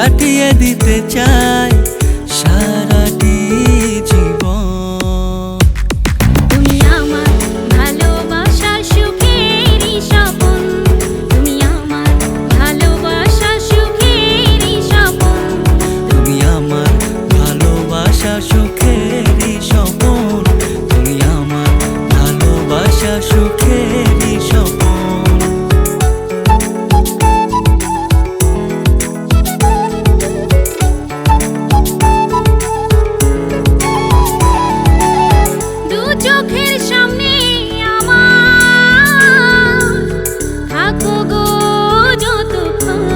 কাটিয়ে দিতে চাই সারাটি জীবন। তুমি আমার ভালোবাসার সুখেরই স্বপন, তুমি আমার ভালোবাসার সুখেরই স্বপন, তুমি আমার ভালোবাসা সুখেরই স্বপন, তুমি আমার ভালোবাসা সুখেরই স্বপন। চোখের সামনে আমার থাকো গো যতক্ষণ,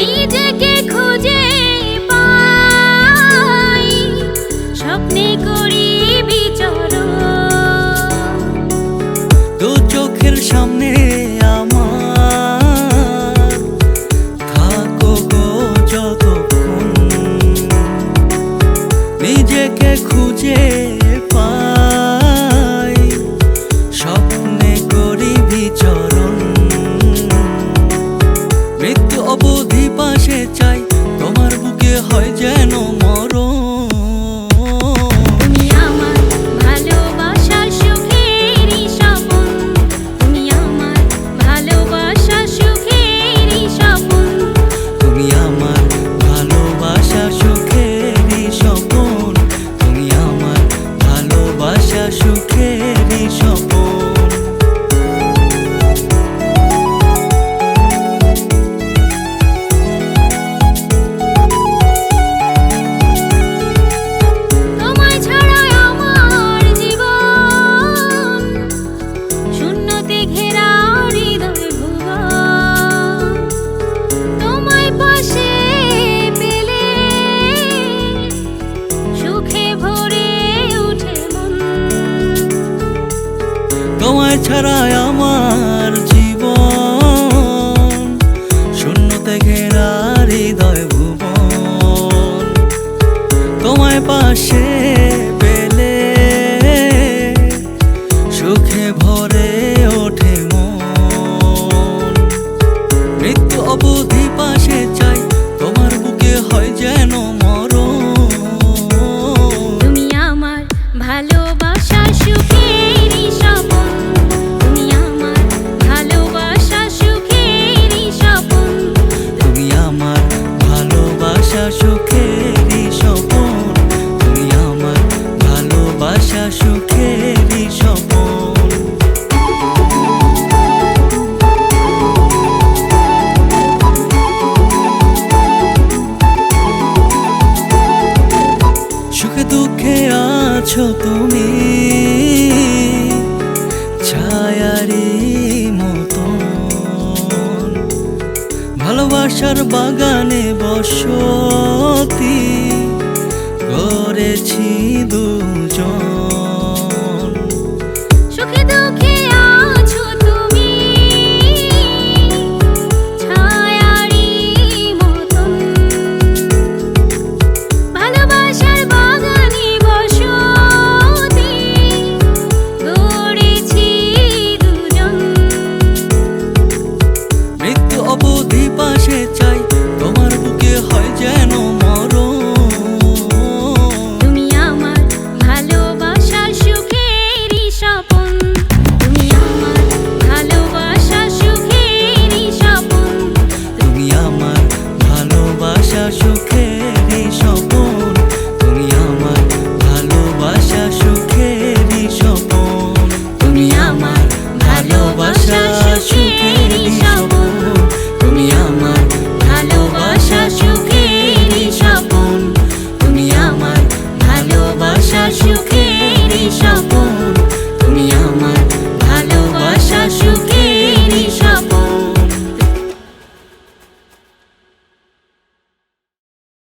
নিজেকে খুঁজে পাই স্বপ্নে করি বিচরণ। দু চোখের সামনে আমার থাকো গো যতক্ষণ, নিজেকে খুঁজে পাই স্বপ্নে করি বিচরণ। মৃত্যু অবধি পাশে চাই, তোমার বুকে হয় যেন মরণ। তুমি আমার ভালোবাসার সুখেরই স্বপন, তুমি আমার ভালোবাসার সুখেরই স্বপন, তুমি আমার ভালোবাসা সুখেরই স্বপন, তুমি আমার ভালোবাসা সুখেরই স্বপন। তোমায় ছাড়া আমার জীবন শূন্যতে ঘেরা হৃদয় ভুবন, তোমায় পাশে পেলে সুখে ভরে উঠে মন। তোমায় ছাড়া আমার জীবন শূন্যতে ঘেরা হৃদয় ভুবন, তোমায় পাশে পেলে সুখে ভরে ওঠে মন। মৃত্যু অবধি পাশে চাই, তোমার বুকে হয় যেন মরণ। তুমি আমার ভালোবাসার সুখেরই স্বপন, তুমি আমার ভালোবাসার সুখেরই স্বপন, তুমি আমার ভালোবাসা সুখেরই স্বপন, তুমি আমার ভালোবাসা সুখেরই স্বপন। সুখে দুঃখে আছো তুমি ছায়ারি মতন, ভালোবাসার বাগানে বসতি গড়েছি দুজন।